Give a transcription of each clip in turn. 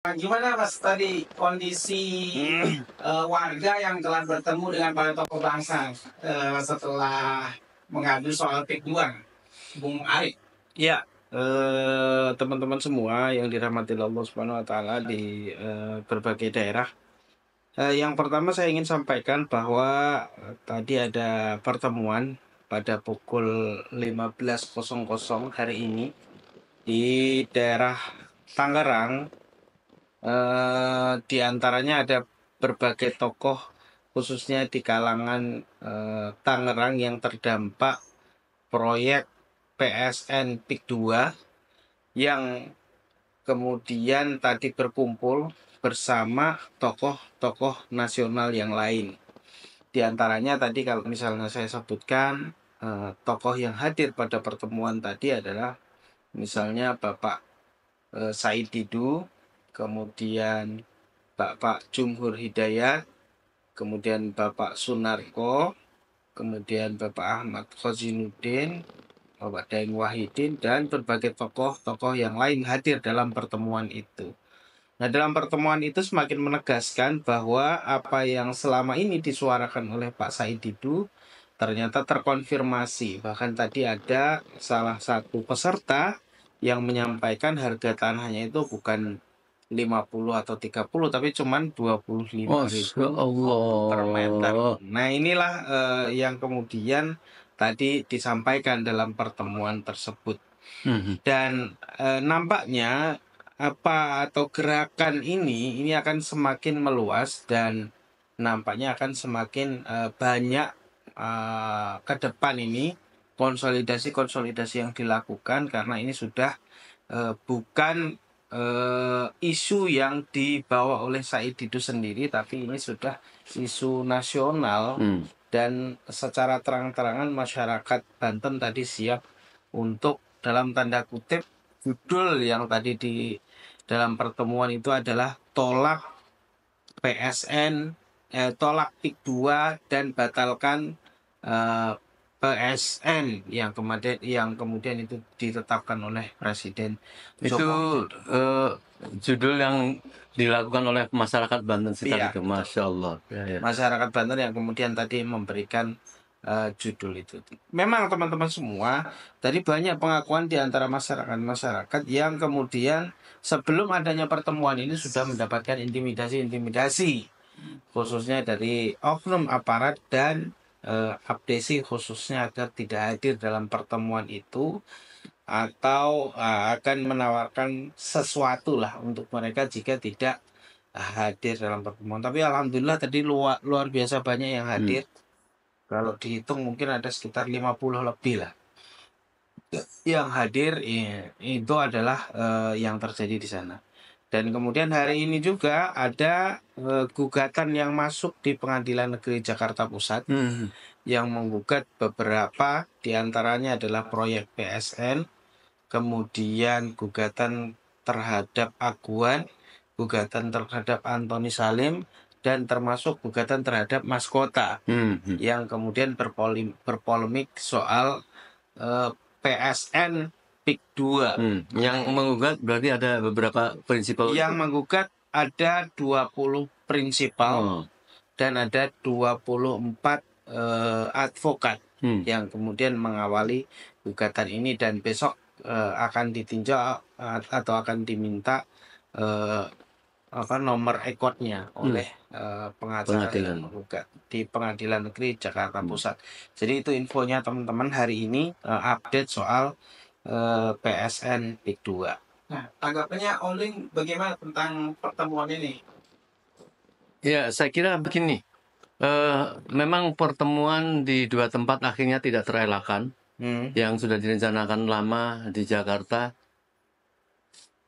Gimana Mas tadi kondisi warga yang telah bertemu dengan para tokoh bangsa setelah mengambil soal PIK 2, Bung Ari? Ya, teman-teman semua yang dirahmati Allah Subhanahu wa taala di berbagai daerah. Yang pertama saya ingin sampaikan bahwa tadi ada pertemuan pada pukul 15.00 hari ini di daerah Tangerang. Di antaranya ada berbagai tokoh khususnya di kalangan Tangerang yang terdampak proyek PSN PIK 2 yang kemudian tadi berkumpul bersama tokoh-tokoh nasional yang lain. Di antaranya tadi kalau misalnya saya sebutkan tokoh yang hadir pada pertemuan tadi adalah misalnya Bapak Said Didu, kemudian Bapak Jumhur Hidayat, kemudian Bapak Sunarko, kemudian Bapak Ahmad Khozinuddin, Bapak Daeng Wahidin, dan berbagai tokoh-tokoh yang lain hadir dalam pertemuan itu. Nah, dalam pertemuan itu semakin menegaskan bahwa apa yang selama ini disuarakan oleh Pak Said Didu ternyata terkonfirmasi. Bahkan tadi ada salah satu peserta yang menyampaikan harga tanahnya itu bukan 50 atau 30 tapi cuman 25.000 Masya Allah. per meter. Nah, inilah yang kemudian tadi disampaikan dalam pertemuan tersebut. Dan nampaknya apa atau gerakan ini akan semakin meluas dan nampaknya akan semakin banyak ke depan ini konsolidasi-konsolidasi yang dilakukan karena ini sudah bukan isu yang dibawa oleh Said Didu sendiri, tapi ini sudah isu nasional dan secara terang-terangan masyarakat Banten tadi siap untuk dalam tanda kutip judul yang tadi di dalam pertemuan itu adalah tolak PSN, tolak PIK 2 dan batalkan PSN yang kemudian itu ditetapkan oleh Presiden Itu judul yang dilakukan oleh masyarakat Banten sekitar itu, Masya Allah. Ya. Masyarakat Banten yang kemudian tadi memberikan judul itu. Memang teman-teman semua, tadi banyak pengakuan di antara masyarakat yang kemudian sebelum adanya pertemuan ini sudah mendapatkan intimidasi, khususnya dari oknum aparat dan abdesi khususnya agar tidak hadir dalam pertemuan itu atau akan menawarkan sesuatu lah untuk mereka jika tidak hadir dalam pertemuan. Tapi alhamdulillah tadi luar biasa banyak yang hadir. Kalau dihitung mungkin ada sekitar 50 lebih lah yang hadir. Itu adalah yang terjadi di sana. Dan kemudian hari ini juga ada gugatan yang masuk di Pengadilan Negeri Jakarta Pusat yang menggugat beberapa diantaranya adalah proyek PSN, kemudian gugatan terhadap Aguan, gugatan terhadap Antoni Salim, dan termasuk gugatan terhadap Mas Kota yang kemudian berpolemik soal PSN PIK 2. Yang menggugat berarti ada beberapa prinsipal. Yang menggugat ada 20 prinsipal dan ada 24 advokat yang kemudian mengawali gugatan ini, dan besok akan ditinjau atau akan diminta nomor ekotnya oleh pengacara yang menggugat di Pengadilan Negeri Jakarta Pusat. Jadi itu infonya teman-teman hari ini, update soal PSN PIK 2. Nah, tanggapannya Oling bagaimana tentang pertemuan ini? Ya, saya kira begini. Memang pertemuan di dua tempat akhirnya tidak terelakkan. Yang sudah direncanakan lama di Jakarta,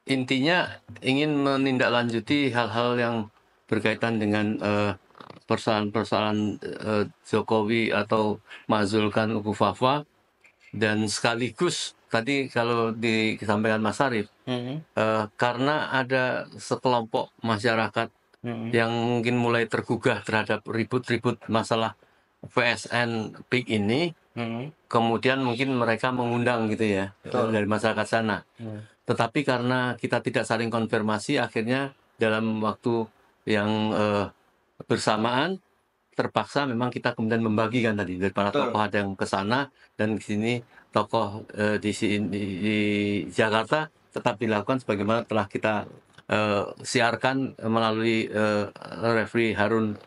intinya ingin menindaklanjuti hal-hal yang berkaitan dengan persoalan-persoalan Jokowi atau Mazulkan Ukufafa, dan sekaligus tadi kalau disampaikan Mas Arif, karena ada sekelompok masyarakat yang mungkin mulai tergugah terhadap ribut-ribut masalah PSN PIK ini, kemudian mungkin mereka mengundang gitu ya dari masyarakat sana. Tetapi karena kita tidak saling konfirmasi, akhirnya dalam waktu yang bersamaan, terpaksa memang kita kemudian membagikan tadi dari para Betul. tokoh, ada yang ke sana dan di sini tokoh di sini di Jakarta tetap dilakukan sebagaimana telah kita siarkan melalui Refri Harun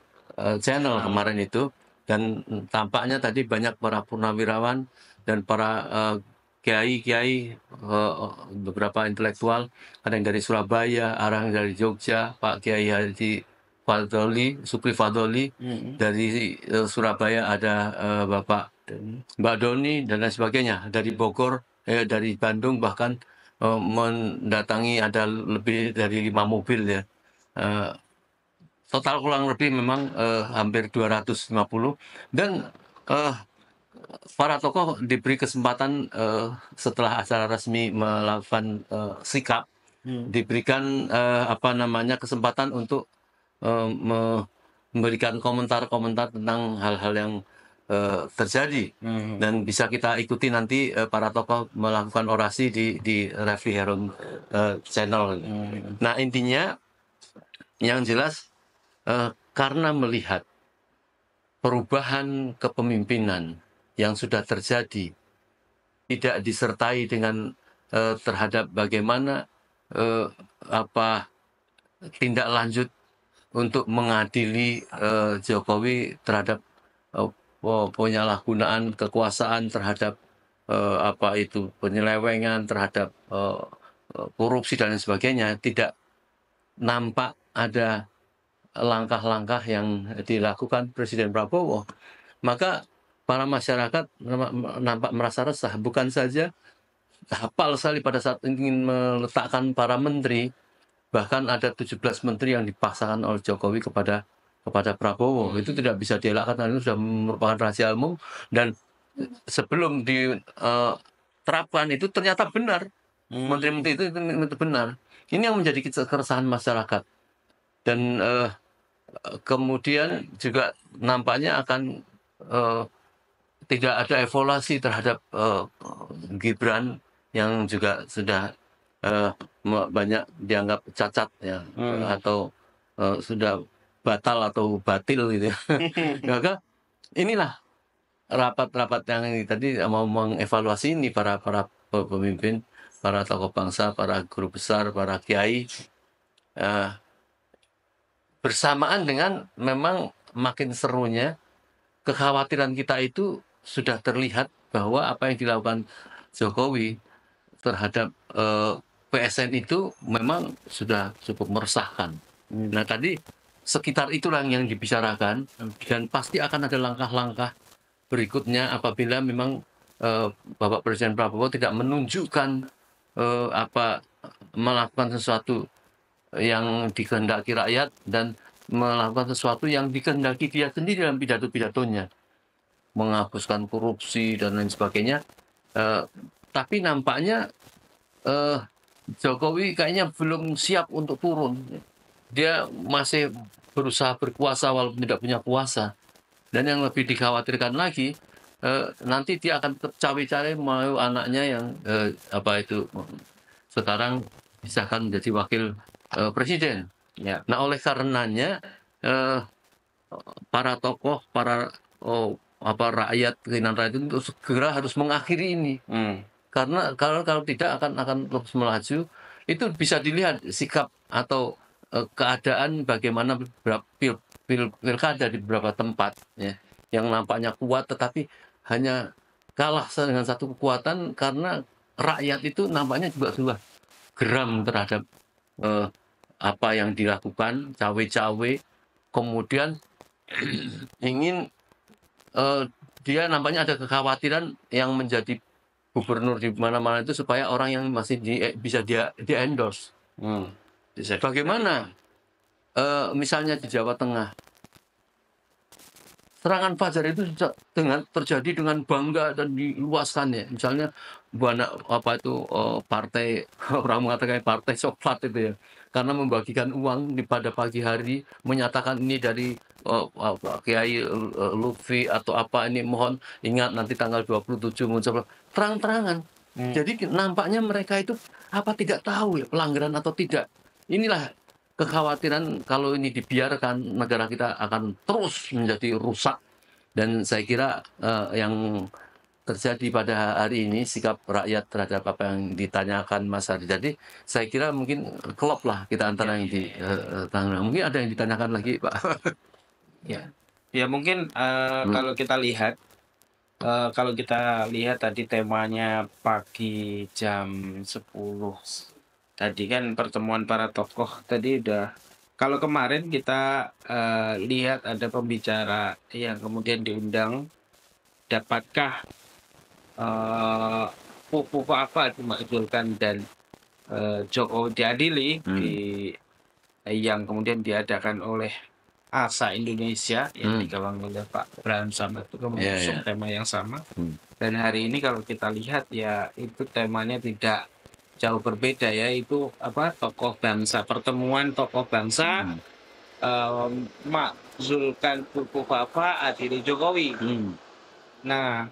channel kemarin itu. Dan tampaknya tadi banyak para purnawirawan dan para kiai-kiai, beberapa intelektual, ada yang dari Surabaya, ada yang dari Jogja, Pak Kiai Haji Fadoli, Supri Fadoli, dari Surabaya ada Bapak Mbak Doni dan lain sebagainya, dari Bogor, dari Bandung bahkan mendatangi ada lebih dari 5 mobil ya. Total kurang lebih memang hampir 250 dan para tokoh diberi kesempatan setelah acara resmi melakukan sikap, diberikan kesempatan untuk memberikan komentar-komentar tentang hal-hal yang terjadi dan bisa kita ikuti nanti para tokoh melakukan orasi di Refri Harun channel. Nah intinya yang jelas karena melihat perubahan kepemimpinan yang sudah terjadi tidak disertai dengan terhadap bagaimana tindak lanjut untuk mengadili Jokowi terhadap penyalahgunaan kekuasaan, terhadap penyelewengan, terhadap korupsi dan lain sebagainya, tidak nampak ada langkah-langkah yang dilakukan Presiden Prabowo, maka para masyarakat nampak merasa resah. Bukan saja hafal sekali pada saat ingin meletakkan para menteri, bahkan ada 17 menteri yang dipaksakan oleh Jokowi kepada Prabowo. Itu tidak bisa dielakkan, karena itu sudah merupakan rahasia umum, dan sebelum diterapkan itu ternyata benar. Menteri-menteri itu benar. Ini yang menjadi keresahan masyarakat. Dan kemudian juga nampaknya akan tidak ada evaluasi terhadap Gibran yang juga sudah banyak dianggap cacat ya, atau sudah batal atau batil gitu ya. Maka inilah rapat-rapat yang tadi mau mengevaluasi ini para pemimpin, para tokoh bangsa, para guru besar, para kiai, bersamaan dengan memang makin serunya kekhawatiran kita itu sudah terlihat bahwa apa yang dilakukan Jokowi terhadap PSN itu memang sudah cukup meresahkan. Nah tadi sekitar itulah yang dibicarakan, dan pasti akan ada langkah-langkah berikutnya apabila memang Bapak Presiden Prabowo tidak menunjukkan melakukan sesuatu yang dikehendaki rakyat dan melakukan sesuatu yang dikehendaki dia sendiri dalam pidato-pidatonya, menghapuskan korupsi dan lain sebagainya. Tapi nampaknya Jokowi kayaknya belum siap untuk turun. Dia masih berusaha berkuasa walaupun tidak punya kuasa. Dan yang lebih dikhawatirkan lagi, nanti dia akan cawe-cawe mau anaknya yang sekarang disahkan menjadi wakil presiden. Ya. Nah oleh karenanya para tokoh, para rakyat, keinginan rakyat itu segera harus mengakhiri ini. Karena kalau tidak akan terus melaju. Itu bisa dilihat sikap atau keadaan bagaimana pilkada di beberapa tempat ya, yang nampaknya kuat tetapi hanya kalah dengan satu kekuatan karena rakyat itu nampaknya juga sudah geram terhadap apa yang dilakukan, cawe-cawe, kemudian ingin dia nampaknya ada kekhawatiran yang menjadi gubernur di mana-mana itu supaya orang yang masih bisa dia endorse. Bagaimana misalnya di Jawa Tengah, serangan fajar itu terjadi dengan bangga dan diluaskan ya. Misalnya partai orang mengatakan partai coklat itu ya, karena membagikan uang pada pagi hari, menyatakan ini dari Kiai Lutfi atau apa, ini mohon ingat nanti tanggal 27 muncul terang-terangan. Jadi nampaknya mereka itu tidak tahu ya pelanggaran atau tidak. Inilah kekhawatiran kalau ini dibiarkan negara kita akan terus menjadi rusak. Dan saya kira yang terjadi pada hari ini sikap rakyat terhadap apa yang ditanyakan Mas Hari. Jadi saya kira mungkin klop lah kita antara yang mungkin ada yang ditanyakan lagi Pak. Ya, ya mungkin kalau kita lihat tadi temanya pagi jam 10 tadi kan pertemuan para tokoh tadi udah. Kalau kemarin kita lihat ada pembicara yang kemudian diundang, dapatkah pokok apa dimakzulkan dan Jokowi diadili yang kemudian diadakan oleh ASA Indonesia yang digawangi oleh Pak Abraham Samad itu mengusung tema yang sama. Dan hari ini kalau kita lihat ya itu temanya tidak jauh berbeda, yaitu tokoh bangsa, pertemuan tokoh bangsa, makzulkan Papa adili Jokowi. Nah,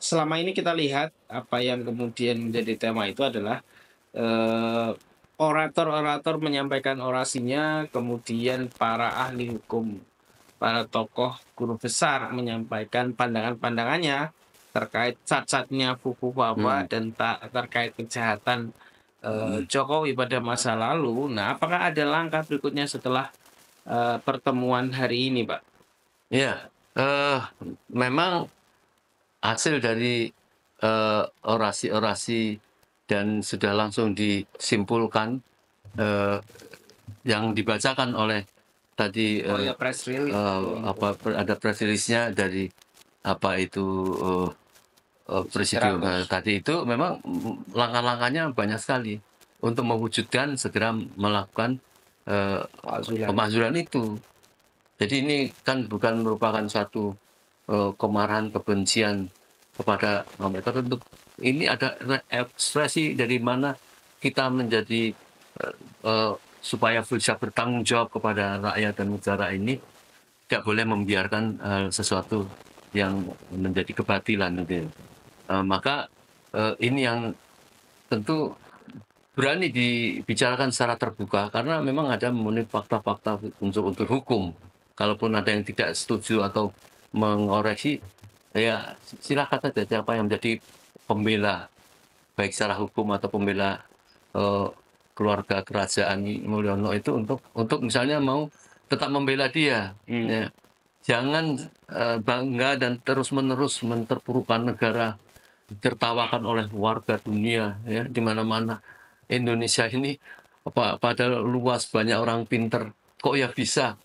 selama ini kita lihat apa yang kemudian menjadi tema itu adalah orator-orator menyampaikan orasinya, kemudian para ahli hukum, para tokoh guru besar menyampaikan pandangan-pandangannya terkait cacatnya Papa dan terkait kejahatan Jokowi pada masa lalu. Nah, apakah ada langkah berikutnya setelah pertemuan hari ini, Pak? Ya, memang hasil dari orasi-orasi dan sudah langsung disimpulkan yang dibacakan oleh tadi press release. ada press release-nya dari presiden tadi itu memang langkah-langkahnya banyak sekali untuk mewujudkan segera melakukan pemakzulan itu. Jadi ini kan bukan merupakan suatu kemarahan, kebencian kepada mereka. Tentu ini ada ekspresi dari mana kita menjadi supaya bisa bertanggung jawab kepada rakyat dan negara ini, tidak boleh membiarkan sesuatu yang menjadi kebatilan. Maka ini yang tentu berani dibicarakan secara terbuka karena memang ada memenuhi fakta-fakta unsur-unsur hukum. Kalaupun ada yang tidak setuju atau mengoreksi, ya silakan saja siapa yang menjadi pembela baik secara hukum atau pembela keluarga kerajaan Mulyono itu untuk misalnya mau tetap membela dia. Ya. Jangan bangga dan terus-menerus menterpurukan negara, ditertawakan oleh warga dunia ya di mana-mana. Indonesia ini padahal luas, banyak orang pinter, kok ya bisa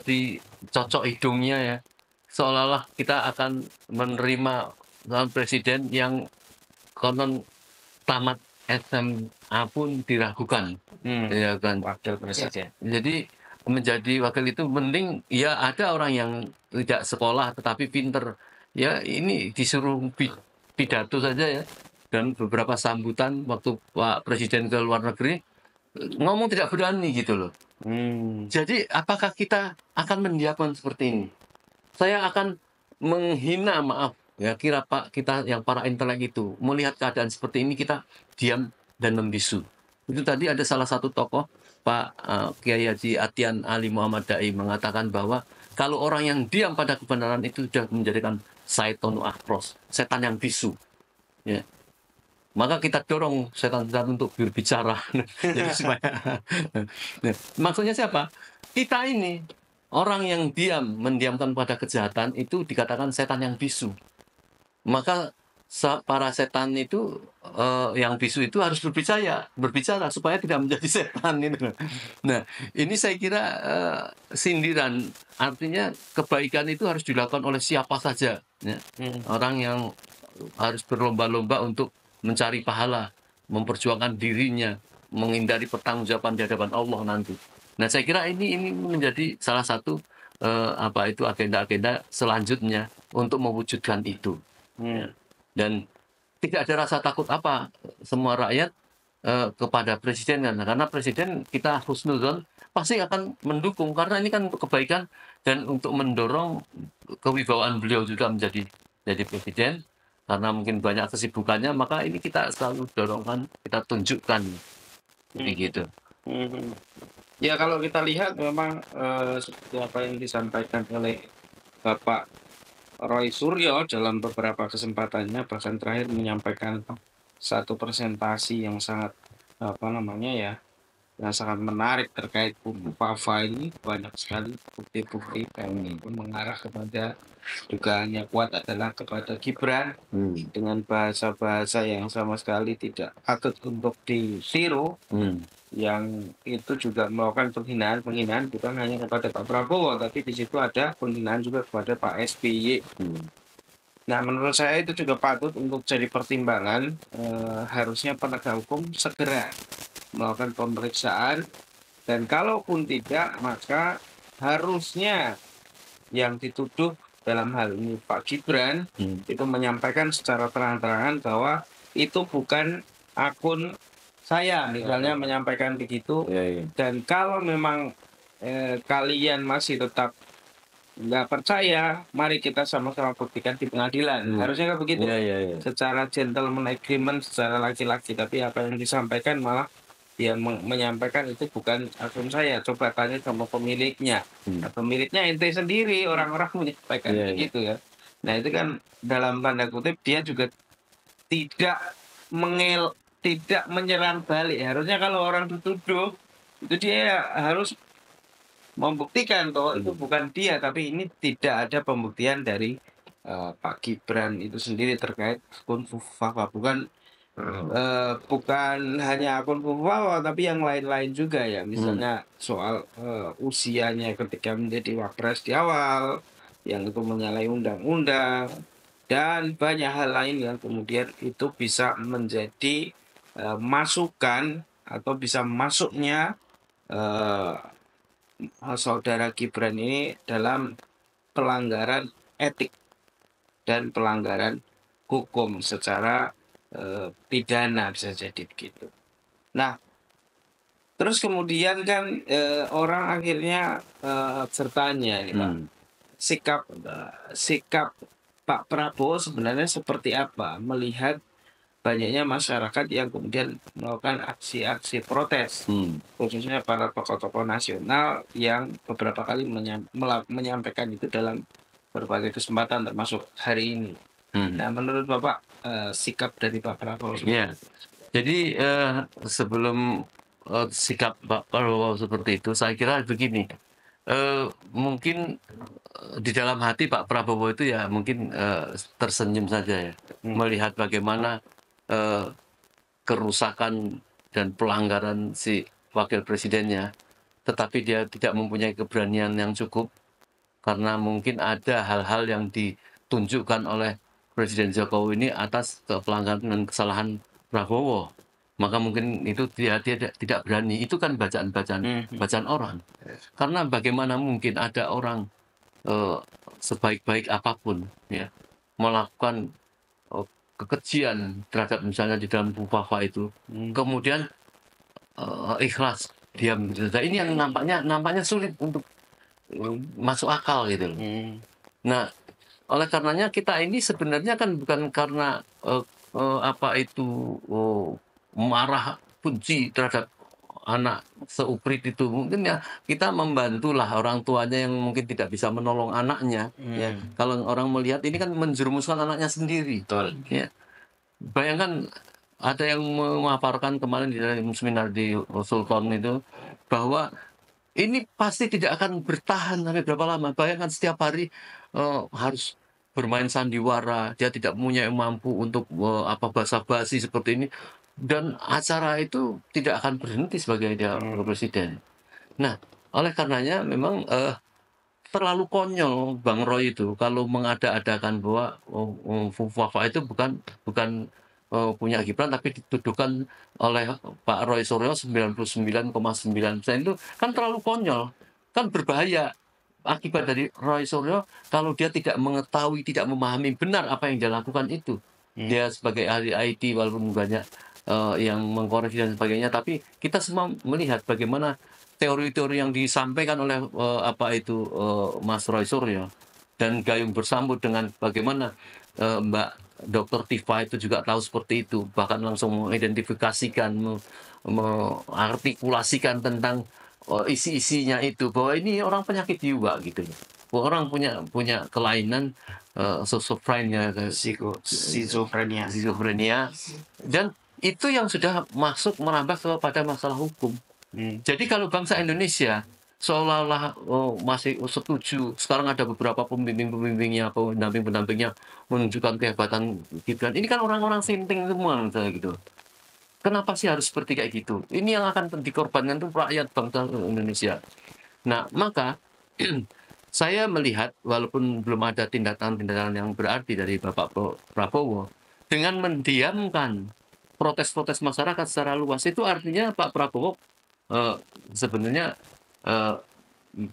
dicocok hidungnya ya, seolah-olah kita akan menerima presiden yang konon tamat SMA pun diragukan, ya kan, wakil presiden. Jadi menjadi wakil itu mending ya ada orang yang tidak sekolah tetapi pinter ya, ini disuruh pidato saja ya, dan beberapa sambutan waktu Pak Presiden ke luar negeri ngomong tidak berani gitu loh. Jadi apakah kita akan mendiamkan seperti ini? Saya akan menghina, maaf ya, kira Pak kita yang para intelek itu melihat keadaan seperti ini kita diam dan membisu. Itu tadi ada salah satu tokoh Pak Kiai Haji Atian Ali Muhammad Dai mengatakan bahwa kalau orang yang diam pada kebenaran itu sudah menjadikan Saitonu Akros, setan yang bisu. Ya. Maka kita dorong setan-setan untuk berbicara. Jadi supaya maksudnya siapa? Kita ini orang yang mendiamkan pada kejahatan itu dikatakan setan yang bisu. Maka para setan itu yang bisu itu harus berbicara supaya tidak menjadi setan itu. Nah, ini saya kira sindiran, artinya kebaikan itu harus dilakukan oleh siapa saja. Ya. Orang yang harus berlomba-lomba untuk mencari pahala, memperjuangkan dirinya, menghindari pertanggungjawaban di hadapan Allah nanti. Nah, saya kira ini menjadi salah satu agenda-agenda selanjutnya untuk mewujudkan itu. Dan tidak ada rasa takut semua rakyat kepada presiden, karena presiden kita husnuzon pasti akan mendukung karena ini kan untuk kebaikan dan untuk mendorong kewibawaan beliau juga menjadi presiden. Karena mungkin banyak kesibukannya, maka ini kita selalu dorongkan, kita tunjukkan, begitu. Mhm. Ya kalau kita lihat memang seperti apa yang disampaikan oleh Bapak Roy Suryo dalam beberapa kesempatannya, bahkan terakhir menyampaikan satu presentasi yang sangat apa namanya ya, yang sangat menarik terkait buku Pava ini. Banyak sekali bukti-bukti yang mengarah kepada dugaannya kuat adalah kepada Gibran dengan bahasa-bahasa yang sama sekali tidak patut untuk ditiru, yang itu juga melakukan penghinaan bukan hanya kepada Pak Prabowo, tapi di situ ada penghinaan juga kepada Pak SBY. Nah, menurut saya itu juga patut untuk jadi pertimbangan. Harusnya penegak hukum segera melakukan pemeriksaan, dan kalaupun tidak, maka harusnya yang dituduh dalam hal ini Pak Gibran itu menyampaikan secara terang-terangan bahwa itu bukan akun saya, misalnya menyampaikan begitu. Dan kalau memang kalian masih tetap nggak percaya, mari kita sama-sama buktikan di pengadilan. Harusnya kan begitu. Secara gentleman agreement, secara laki-laki. Tapi apa yang disampaikan malah dia menyampaikan itu bukan akun saya. Coba tanya sama pemiliknya. Nah, pemiliknya ente sendiri, orang-orang menyampaikan begitu ya. Nah itu kan dalam tanda kutip dia juga tidak tidak menyerang balik. Harusnya kalau orang dituduh itu dia harus membuktikan bahwa itu bukan dia, tapi ini tidak ada pembuktian dari Pak Gibran itu sendiri terkait akun Fufawa. Bukan hanya akun Fufawa, tapi yang lain-lain juga ya. Misalnya soal usianya ketika menjadi wapres di awal, yang itu menyalahi undang-undang, dan banyak hal lain yang kemudian itu bisa menjadi masukan atau bisa masuknya eh, saudara Gibran ini dalam pelanggaran etik dan pelanggaran hukum secara pidana, bisa jadi begitu. Nah, terus kemudian kan orang akhirnya bertanya ini Pak, sikap Pak Prabowo sebenarnya seperti apa melihat banyaknya masyarakat yang kemudian melakukan aksi-aksi protes, khususnya para tokoh-tokoh nasional yang beberapa kali menyampaikan itu dalam berbagai kesempatan termasuk hari ini. Nah, menurut Bapak sikap dari Pak Prabowo Ya, jadi sebelum sikap Pak Prabowo seperti itu, saya kira begini, mungkin di dalam hati Pak Prabowo itu ya mungkin tersenyum saja ya, melihat bagaimana kerusakan dan pelanggaran si wakil presidennya, tetapi dia tidak mempunyai keberanian yang cukup karena mungkin ada hal-hal yang ditunjukkan oleh Presiden Jokowi ini atas pelanggaran dan kesalahan Prabowo. Maka mungkin itu dia tidak berani. Itu kan bacaan orang. Karena bagaimana mungkin ada orang sebaik-baik apapun ya melakukan kekejian terhadap misalnya di dalam Fufawa itu, kemudian ikhlas diam gitu. Nah, ini yang nampaknya sulit untuk masuk akal gitu loh. Nah, oleh karenanya kita ini sebenarnya kan bukan karena marah benci terhadap anak seuprit itu, mungkin ya kita membantulah orang tuanya yang mungkin tidak bisa menolong anaknya. Ya, kalau orang melihat ini kan menjerumuskan anaknya sendiri. Betul. Ya, bayangkan ada yang memaparkan kemarin di dalam seminar di Sultan itu bahwa ini pasti tidak akan bertahan sampai berapa lama. Bayangkan setiap hari harus bermain sandiwara, dia tidak punya yang mampu untuk basa-basi seperti ini, dan acara itu tidak akan berhenti sebagai dia presiden. Nah, oleh karenanya memang terlalu konyol Bang Roy itu kalau mengada-adakan bahwa Fufawa itu bukan punya Gibran, tapi dituduhkan oleh Pak Roy Suryo 99,9%. Itu kan terlalu konyol, kan berbahaya. Akibat dari Roy Suryo kalau dia tidak mengetahui, tidak memahami benar apa yang dia lakukan itu. Dia sebagai ahli IT walaupun banyak yang mengkoreksi dan sebagainya, tapi kita semua melihat bagaimana teori-teori yang disampaikan oleh Mas Roy Suryo dan gayung bersambut dengan bagaimana Mbak Dr. Tifa itu juga tahu seperti itu, bahkan langsung mengidentifikasikan, mengartikulasikan tentang isi-isinya itu, bahwa ini orang penyakit jiwa gitu, bahwa orang punya kelainan schizophrenia, Schizophrenia. dan itu yang sudah masuk merambah kepada masalah hukum. Jadi kalau bangsa Indonesia seolah-olah masih setuju, sekarang ada beberapa pembimbing-pembimbingnya, pendamping-pendampingnya menunjukkan kehebatan Gibran. Ini kan orang-orang sinting semua, misalnya gitu. Kenapa sih harus seperti kayak gitu? Ini yang akan dikorbankan tuh rakyat bangsa Indonesia. Nah, maka saya melihat walaupun belum ada tindakan-tindakan yang berarti dari Bapak Prabowo, dengan mendiamkan protes-protes masyarakat secara luas, itu artinya Pak Prabowo sebenarnya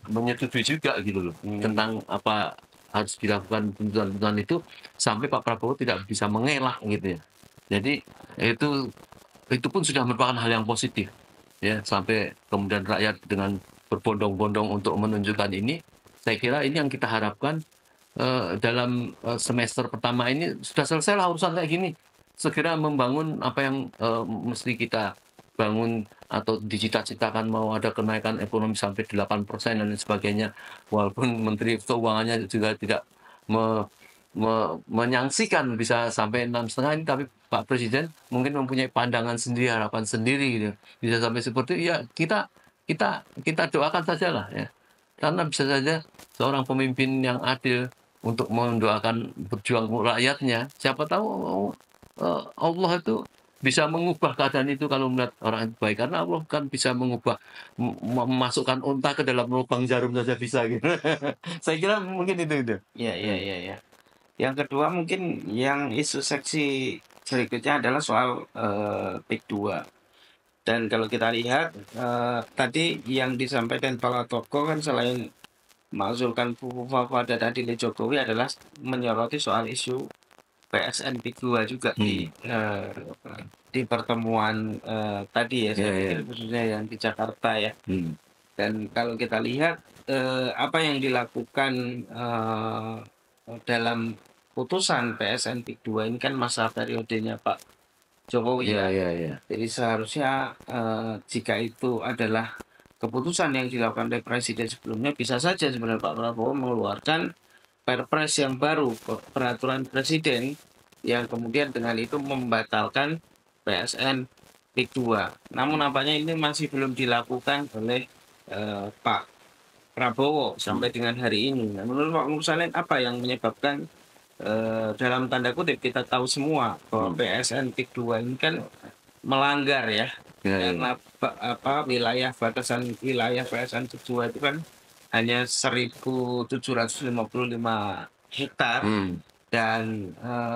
menyetujui juga gitu loh, tentang apa harus dilakukan tuntutan-tuntutan itu, sampai Pak Prabowo tidak bisa mengelak gitu ya. Jadi itu pun sudah merupakan hal yang positif ya, sampai kemudian rakyat dengan berbondong-bondong untuk menunjukkan ini. Saya kira ini yang kita harapkan dalam semester pertama ini sudah selesai lah urusan kayak gini. Segera membangun apa yang mesti kita bangun atau dicita-citakan, mau ada kenaikan ekonomi sampai 8% dan lain sebagainya. Walaupun Menteri Keuangannya juga tidak menyaksikan bisa sampai 6,5 ini, tapi Pak Presiden mungkin mempunyai pandangan sendiri, harapan sendiri gitu. Bisa sampai seperti itu, ya kita doakan saja lah ya. Karena bisa saja seorang pemimpin yang adil untuk mendoakan berjuang rakyatnya, siapa tahu Allah itu bisa mengubah keadaan itu kalau melihat orang itu baik. Karena Allah kan bisa mengubah, memasukkan unta ke dalam lubang jarum saja bisa gitu. Saya kira mungkin itu. Ya. Yang kedua mungkin yang isu seksi berikutnya adalah soal PIK 2. Dan kalau kita lihat tadi yang disampaikan para tokoh kan, selain mengusulkan pada tadi Jokowi, adalah menyoroti soal isu PSN PIK 2 juga di pertemuan tadi ya, saya pikir khususnya yang di Jakarta ya. Dan kalau kita lihat apa yang dilakukan dalam putusan PSN PIK 2 ini kan masa periodenya Pak Jokowi ya. Jadi seharusnya jika itu adalah keputusan yang dilakukan oleh Presiden sebelumnya, bisa saja sebenarnya Pak Prabowo mengeluarkan Perpres yang baru, peraturan Presiden, yang kemudian dengan itu membatalkan PSN PIK 2. Namun nampaknya ini masih belum dilakukan oleh Pak Prabowo sampai dengan hari ini. Nah, menurut Pak Mursalin, apa yang menyebabkan dalam tanda kutip, kita tahu semua bahwa PSN PIK 2 ini kan melanggar ya, karena wilayah, batasan wilayah PSN PIK 2 itu kan hanya 1.755 hektar dan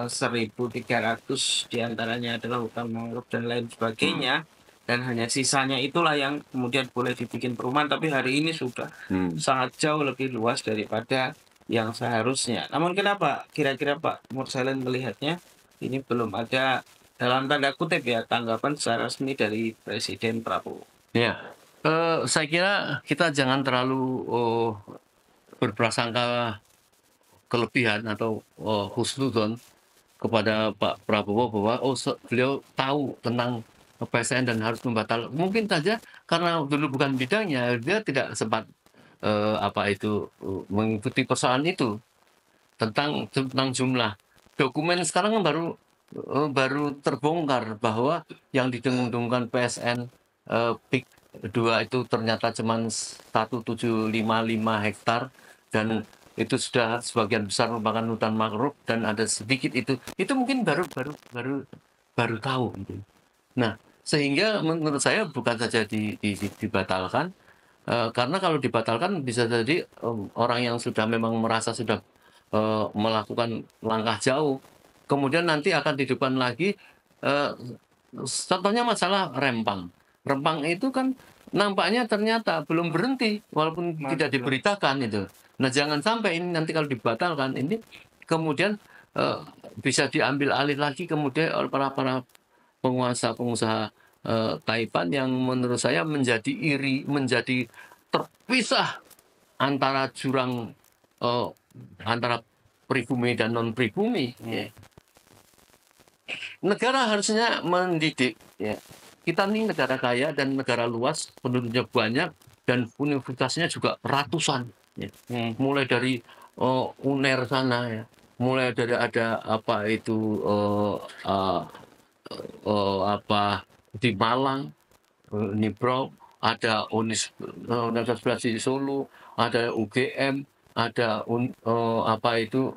1.300 diantaranya adalah hutan mangrove dan lain sebagainya, dan hanya sisanya itulah yang kemudian boleh dibikin perumahan. Tapi hari ini sudah sangat jauh lebih luas daripada yang seharusnya. Namun kenapa kira-kira Pak Mursalin melihatnya ini belum ada, dalam tanda kutip ya, tanggapan secara resmi dari Presiden Prabowo? Ya, saya kira kita jangan terlalu berprasangka kelebihan atau husnuzon kepada Pak Prabowo bahwa beliau tahu tentang PSN dan harus membatal. Mungkin saja karena dulu bukan bidangnya, dia tidak sempat mengikuti persoalan itu tentang jumlah dokumen. Sekarang kan baru terbongkar bahwa yang didengung-dengungkan PSN PIK 2 itu ternyata cuma 1.755 hektar, dan itu sudah sebagian besar merupakan hutan mangrove, dan ada sedikit itu mungkin baru tahu gitu. Nah, sehingga menurut saya bukan saja dibatalkan, karena kalau dibatalkan bisa jadi orang yang sudah memang merasa sudah melakukan langkah jauh, kemudian nanti akan dihidupkan lagi. Contohnya masalah Rempang itu kan nampaknya ternyata belum berhenti walaupun tidak diberitakan itu. Nah, jangan sampai ini nanti kalau dibatalkan ini kemudian bisa diambil alih lagi kemudian oleh para pengusaha Taipan, yang menurut saya menjadi iri, menjadi terpisah antara jurang antara pribumi dan non pribumi. negara harusnya mendidik ya. Kita ini negara kaya dan negara luas, penduduknya banyak dan universitasnya juga ratusan ya. Mulai dari UNER sana ya, mulai dari ada apa itu apa di Malang, Nibro, ada Universitas di Solo, ada UGM, ada apa itu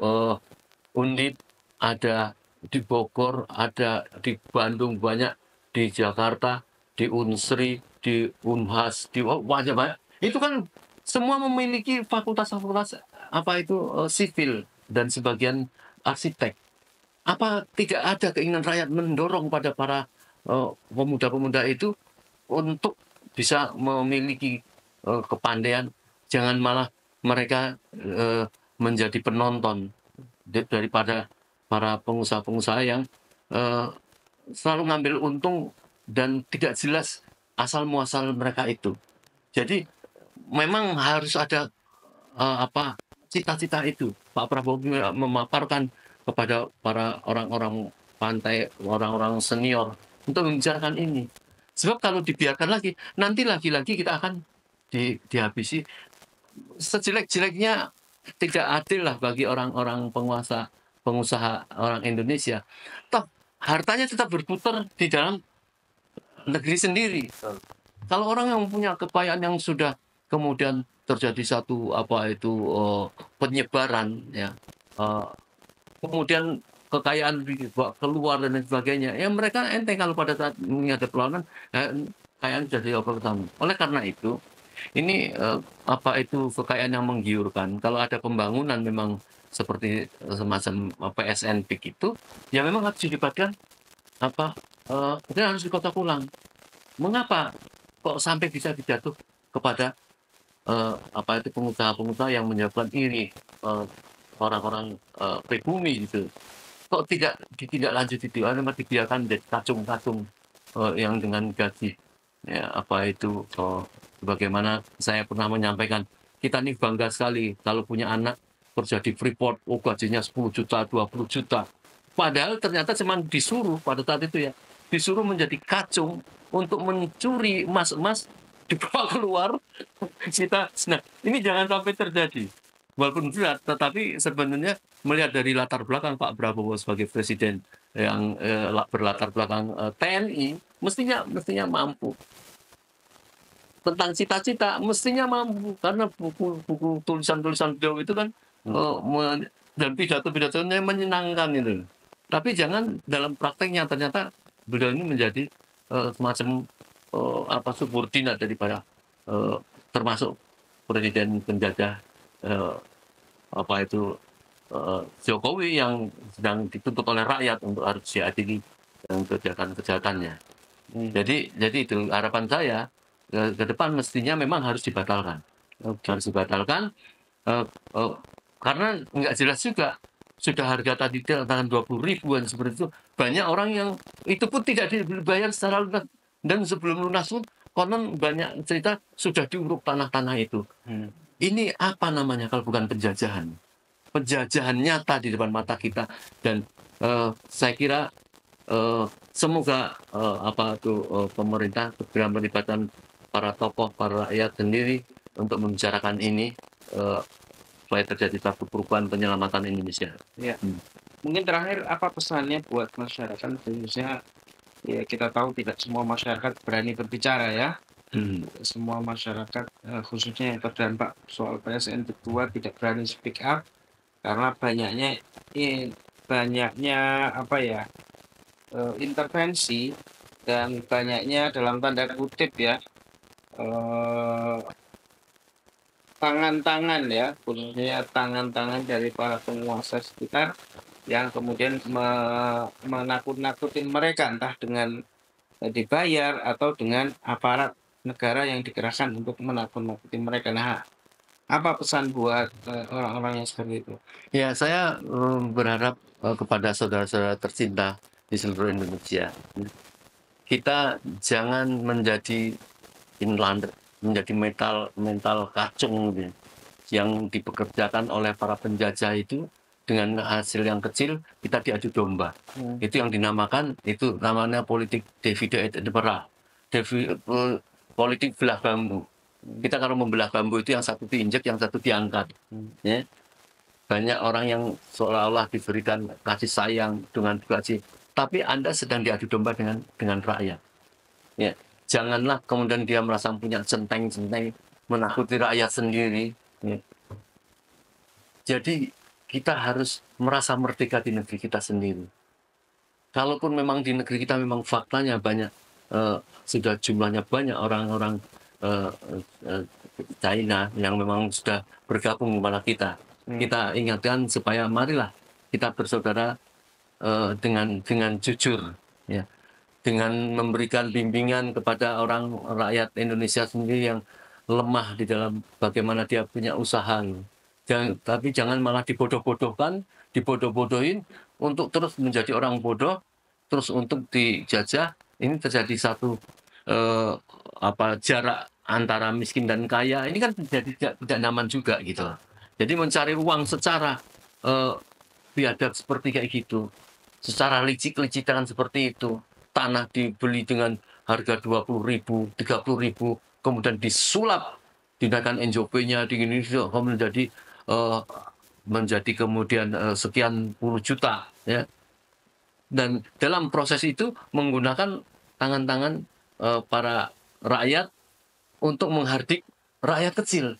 Undip, ada di Bogor, ada di Bandung banyak, di Jakarta, di Unsri, di Unhas, di banyak. Itu kan semua memiliki fakultas-fakultas apa itu sipil dan sebagian arsitek. Apa tidak ada keinginan rakyat mendorong pada para pemuda-pemuda itu untuk bisa memiliki kepandaian, jangan malah mereka menjadi penonton daripada para pengusaha-pengusaha yang eh, selalu ngambil untung dan tidak jelas asal muasal mereka itu. Jadi memang harus ada apa cita-cita itu. Pak Prabowo memaparkan kepada para orang-orang pantai, orang-orang senior untuk membicarakan ini. Sebab kalau dibiarkan lagi, nanti lagi-lagi kita akan dihabisi. Sejelek-jeleknya tidak adil lah bagi orang-orang pengusaha orang Indonesia. Toh hartanya tetap berputar di dalam negeri sendiri. Kalau orang yang punya kekayaan yang sudah kemudian terjadi satu apa itu penyebaran ya, kemudian kekayaan dibawa keluar dan lain sebagainya, ya mereka enteng kalau pada saat menghadapi perlawanan kekayaan jadi overcome. Oleh karena itu ini apa itu kekayaan yang menggiurkan. Kalau ada pembangunan memang seperti semacam PSN PIK itu, ya memang harus dilibatkan apa itu harus dikotak ulang. Mengapa kok sampai bisa dijatuh kepada apa itu pengusaha-pengusaha yang menyebabkan iri orang-orang pribumi gitu. Kok tidak ditindaklanjuti itu, malah dibiarkan menjadi kacung-kacung yang dengan gaji ya apa itu bagaimana saya pernah menyampaikan kita nih bangga sekali kalau punya anak kerja di Freeport, gajinya 10 juta, 20 juta. Padahal ternyata cuma disuruh pada saat itu ya, disuruh menjadi kacung untuk mencuri emas-emas dibawa keluar kita. Nah, ini jangan sampai terjadi. Walaupun berat, tetapi sebenarnya melihat dari latar belakang Pak Prabowo sebagai presiden yang berlatar belakang TNI, mestinya mampu. Tentang cita-cita mestinya mampu karena buku tulisan-tulisan beliau itu kan dan pidato-pidatonya menyenangkan itu. Tapi jangan dalam prakteknya ternyata beliau ini menjadi semacam apa subordinat daripada termasuk presiden penjajah apa itu Jokowi yang sedang dituntut oleh rakyat untuk harus diadili dan kejahatan-kejahatannya. Jadi itu harapan saya ke depan mestinya memang harus dibatalkan. Harus dibatalkan karena nggak jelas juga sudah harga tadi tangan 20 ribuan seperti itu, banyak orang yang itu pun tidak dibayar secara lunas dan sebelum lunas pun konon banyak cerita sudah diuruk tanah-tanah itu. Ini apa namanya kalau bukan penjajahan? Penjajahan nyata di depan mata kita dan saya kira semoga apa itu pemerintah segera melibatkan para tokoh, para rakyat sendiri untuk membicarakan ini supaya terjadi satu perubahan penyelamatan Indonesia. Ya. Mungkin terakhir apa pesannya buat masyarakat Indonesia? Ya kita tahu tidak semua masyarakat berani berbicara ya. Semua masyarakat khususnya yang terdampak soal PSN kedua tidak berani speak up karena banyaknya apa ya intervensi dan banyaknya dalam tanda kutip ya tangan-tangan ya, khususnya tangan-tangan dari para penguasa sekitar yang kemudian menakut-nakutin mereka entah dengan dibayar atau dengan aparat negara yang dikerahkan untuk menakut-nakutin mereka. Nah, apa pesan buat orang-orang yang seperti itu? Ya, saya berharap kepada saudara-saudara tercinta di seluruh Indonesia, kita jangan menjadi inlander, menjadi mental kacung gitu, yang dipekerjakan oleh para penjajah itu dengan hasil yang kecil kita diadu domba. Itu yang dinamakan, itu namanya politik divide et impera. Politik belah bambu. Kita kalau membelah bambu itu yang satu diinjek, yang satu diangkat. Ya. Banyak orang yang seolah-olah diberikan kasih sayang dengan kasih, tapi Anda sedang diadu domba dengan rakyat. Ya. Janganlah kemudian dia merasa punya centeng-centeng, menakuti rakyat sendiri. Ya. Jadi kita harus merasa merdeka di negeri kita sendiri. Kalaupun memang di negeri kita memang faktanya banyak, sudah jumlahnya banyak orang-orang China yang memang sudah bergabung kepada kita. Kita ingatkan supaya marilah kita bersaudara dengan jujur, ya, dengan memberikan bimbingan kepada orang rakyat Indonesia sendiri yang lemah di dalam bagaimana dia punya usaha. Tapi jangan malah dibodoh-bodohkan, dibodoh-bodohin untuk terus menjadi orang bodoh, terus untuk dijajah. Ini terjadi satu jarak antara miskin dan kaya. Ini kan tidak nyaman juga gitu. Jadi mencari uang secara biadab seperti kayak gitu, secara licik-licikan seperti itu, tanah dibeli dengan harga 20.000, 30.000, kemudian disulap, dinaikkan NJP-nya, kemudian menjadi kemudian sekian puluh juta, ya. Dan dalam proses itu menggunakan tangan-tangan para rakyat untuk menghardik rakyat kecil.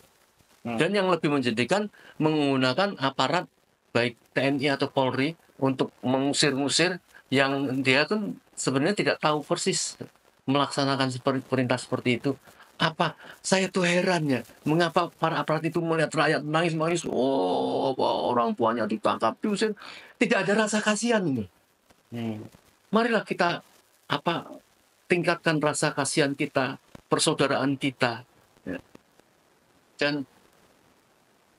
Dan yang lebih menjadikan menggunakan aparat baik TNI atau Polri untuk mengusir-ngusir yang dia kan sebenarnya tidak tahu persis melaksanakan perintah seperti itu. Apa? Saya tuh heran ya, mengapa para aparat itu melihat rakyat nangis-nangis, orang tuanya ditangkap, diusir, tidak ada rasa kasihan ini. Marilah kita tingkatkan rasa kasihan kita, persaudaraan kita. Ya. Dan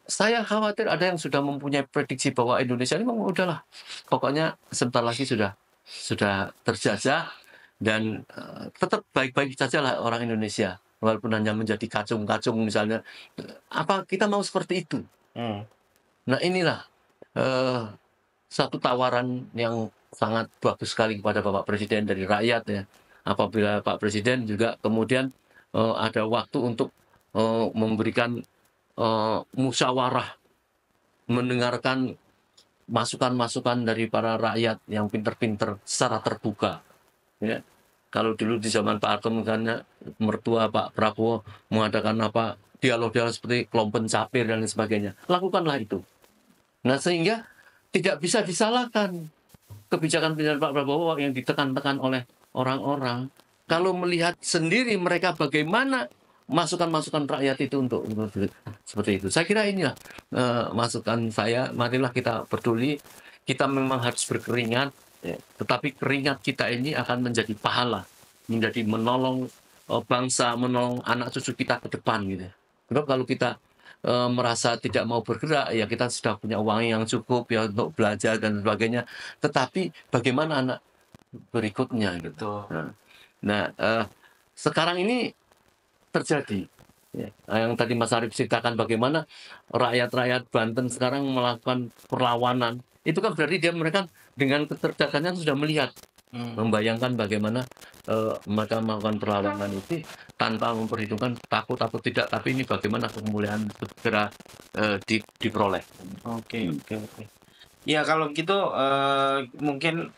saya khawatir ada yang sudah mempunyai prediksi bahwa Indonesia ini memang udahlah, pokoknya sebentar lagi sudah terjajah dan tetap baik-baik saja lah orang Indonesia, walaupun hanya menjadi kacung-kacung misalnya. Apa kita mau seperti itu? Nah inilah satu tawaran yang sangat bagus sekali kepada Bapak Presiden dari rakyat, ya. Apabila Pak Presiden juga kemudian ada waktu untuk memberikan musyawarah, mendengarkan masukan-masukan dari para rakyat yang pinter-pinter secara terbuka. Ya. Kalau dulu di zaman Pak Harto misalnya mertua Pak Prabowo mengadakan dialog-dialog seperti kelompok capir dan lain sebagainya, lakukanlah itu. Nah sehingga tidak bisa disalahkan kebijakan Pak Prabowo yang ditekan-tekan oleh orang-orang. Kalau melihat sendiri mereka bagaimana masukan-masukan rakyat itu untuk seperti itu. Saya kira inilah masukan saya. Marilah kita peduli. Kita memang harus berkeringat, ya. Tetapi keringat kita ini akan menjadi pahala, menjadi menolong bangsa, menolong anak cucu kita ke depan gitu. Sebab kalau kita merasa tidak mau bergerak, ya kita sudah punya uang yang cukup ya untuk belajar dan sebagainya. Tetapi bagaimana anak berikutnya gitu. Nah, sekarang ini terjadi. Ya, yang tadi Mas Arief ceritakan bagaimana rakyat-rakyat Banten sekarang melakukan perlawanan. Itu kan berarti mereka dengan kecerdasannya sudah melihat, membayangkan bagaimana mereka melakukan perlawanan itu tanpa memperhitungkan takut atau tidak. Tapi ini bagaimana kemuliaan segera diperoleh. Oke. Ya kalau gitu mungkin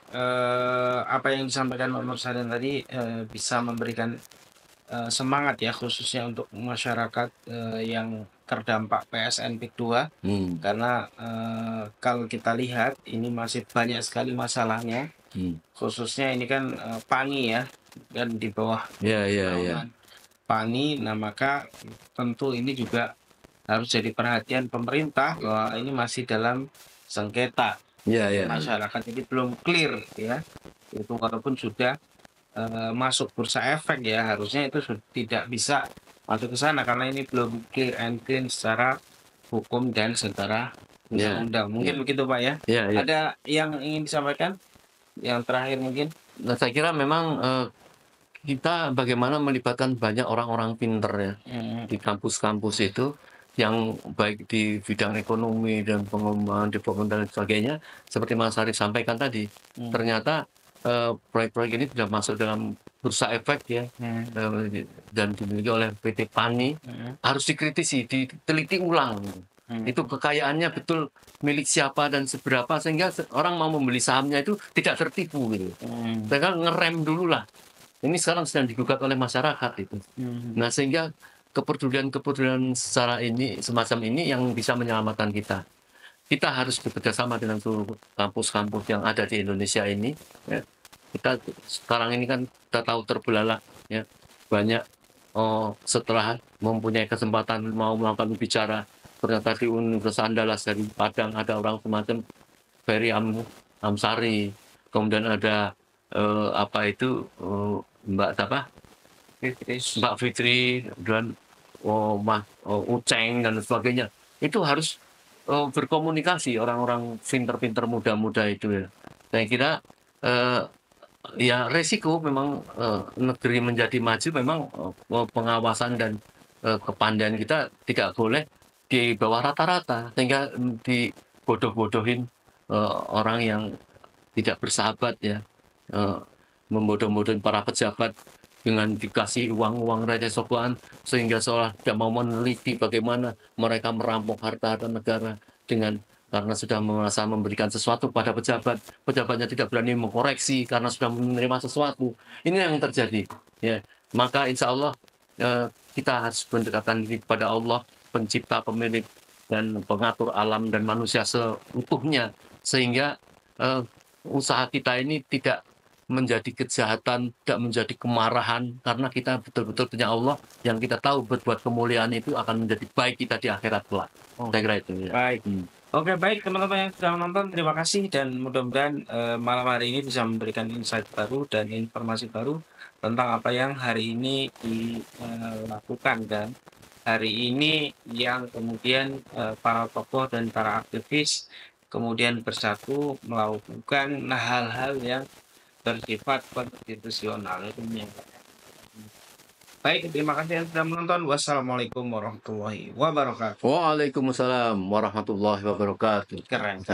apa yang disampaikan Pak Nur Salim tadi bisa memberikan semangat ya, khususnya untuk masyarakat yang terdampak PSN PIK 2 karena kalau kita lihat ini masih banyak sekali masalahnya, khususnya ini kan PANI ya, dan di bawah naungan PANI. Nah maka tentu ini juga harus jadi perhatian pemerintah bahwa ini masih dalam sengketa. Masyarakat ini belum clear ya, itu walaupun sudah masuk bursa efek ya, harusnya itu tidak bisa masuk ke sana karena ini belum clear and clean secara hukum dan secara undang-undang. Mungkin begitu Pak ya. Ada yang ingin disampaikan yang terakhir mungkin? Nah, saya kira memang kita bagaimana melibatkan banyak orang-orang pinter ya di kampus-kampus itu yang baik di bidang ekonomi dan pengembangan development dan sebagainya, seperti Mas Arif sampaikan tadi, ternyata proyek-proyek ini sudah masuk dalam bursa efek ya, dan dimiliki oleh PT PANI, harus dikritisi, diteliti ulang. Itu kekayaannya betul milik siapa dan seberapa, sehingga orang mau membeli sahamnya itu tidak tertipu gitu. Mereka ngerem dulu lah. Ini sekarang sedang digugat oleh masyarakat itu. Nah, sehingga kepedulian secara ini semacam ini yang bisa menyelamatkan kita. Kita harus bekerja sama dengan seluruh kampus-kampus yang ada di Indonesia ini. Ya. Kita sekarang ini kan kita tahu terbelalak, ya, banyak setelah mempunyai kesempatan mau melakukan bicara, ternyata di Universitas Andalas dari Padang ada orang semacam Ferry Amsari, kemudian ada Mbak siapa? Mbak Fitri dan Uceng dan sebagainya. Itu harus berkomunikasi orang-orang pinter-pinter muda-muda itu ya. Saya kira ya resiko memang negeri menjadi maju memang pengawasan dan kepandaian kita tidak boleh di bawah rata-rata, sehingga dibodoh-bodohin orang yang tidak bersahabat ya, membodoh-bodohin para pejabat dengan dikasih uang-uang receh sogokan, sehingga seolah tidak mau meneliti bagaimana mereka merampok harta negara karena sudah merasa memberikan sesuatu pada pejabat, pejabatnya tidak berani mengkoreksi karena sudah menerima sesuatu. Ini yang terjadi. Ya, maka insya Allah kita harus mendekatkan diri kepada Allah, pencipta, pemilik, dan pengatur alam dan manusia seutuhnya, sehingga usaha kita ini tidak menjadi kejahatan, tidak menjadi kemarahan, karena kita betul-betul punya Allah yang kita tahu berbuat kemuliaan itu akan menjadi baik kita di akhirat kelak. Saya kira itu. Ya. Baik. Oke, baik teman-teman yang sudah menonton, terima kasih, dan mudah-mudahan malam hari ini bisa memberikan insight baru dan informasi baru tentang apa yang hari ini dilakukan, dan hari ini yang kemudian para tokoh dan para aktivis kemudian bersatu melakukan hal-hal yang bersifat konstitusional. Itu baik, terima kasih yang sudah menonton. Wassalamualaikum warahmatullahi wabarakatuh. Waalaikumsalam warahmatullahi wabarakatuh. Keren.